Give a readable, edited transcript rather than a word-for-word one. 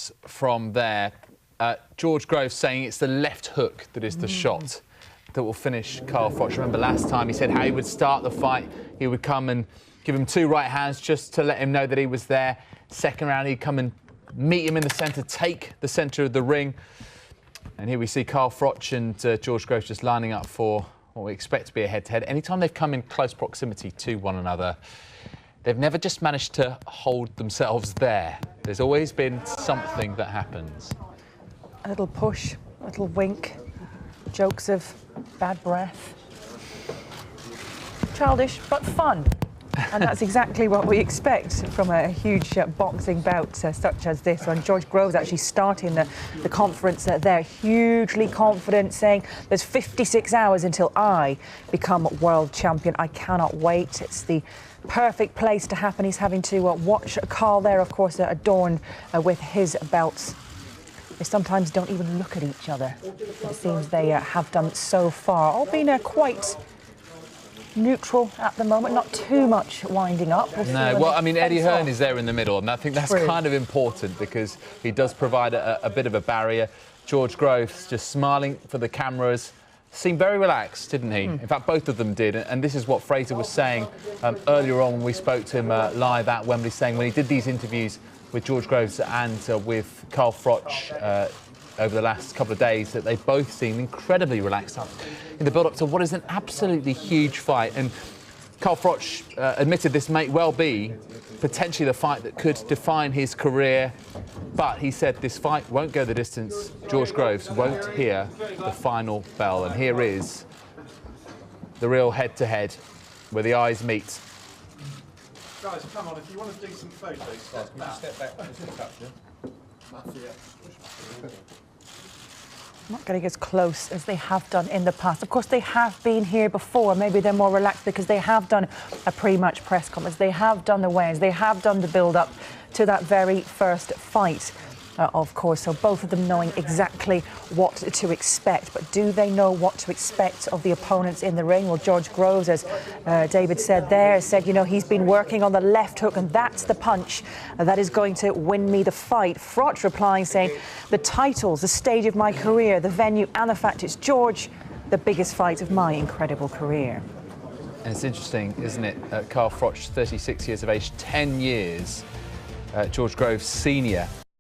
shots from there. George Groves saying it's the left hook that is the shot that will finish Carl Froch. Remember last time he said how he would start the fight. He would come and give him 2 right hands just to let him know that he was there. Second round, he'd come and meet him in the centre, take the centre of the ring. And here we see Carl Froch and George Groves just lining up for what we expect to be a head-to-head. Anytime they've come in close proximity to one another, they've never just managed to hold themselves there. There's always been something that happens. A little push, a little wink, jokes of bad breath. Childish, but fun. And that's exactly what we expect from a huge boxing bout such as this one. George Groves actually starting the conference there, hugely confident, saying there's 56 hours until I become world champion. I cannot wait. It's the perfect place to happen. He's having to watch Carl there, of course, adorned with his belts. They sometimes don't even look at each other. It seems they have done so far. All been quite neutral at the moment, not too much winding up. No, well, I mean, Eddie Hearn is there in the middle, and I think that's kind of important because he does provide a bit of a barrier. George Groves just smiling for the cameras. Seemed very relaxed, didn't he? In fact, both of them did, and this is what Fraser was saying earlier on when we spoke to him live at Wembley, saying when he did these interviews with George Groves and with Carl Froch over the last couple of days, that they both seem incredibly relaxed up in the build-up to what is an absolutely huge fight. And Carl Froch admitted this may well be potentially the fight that could define his career, but he said this fight won't go the distance. George Groves won't hear the final bell, and here is the real head-to-head where the eyes meet. Guys, come on, if you want to do some photos, step back just a touch. Not getting as close as they have done in the past. Of course, they have been here before. Maybe they're more relaxed because they have done a pre-match press conference. They have done the weigh-ins. They have done the build-up to that very first fight, of course. So both of them knowing exactly what to expect. But do they know what to expect of the opponents in the ring? Well, George Groves, as David said there, said, you know, he's been working on the left hook, and that's the punch that is going to win me the fight. Froch replying, saying, the titles, the stage of my career, the venue, and the fact it's George, the biggest fight of my incredible career. And it's interesting, isn't it? Carl Froch, 36 years of age, 10 years. George Groves, senior.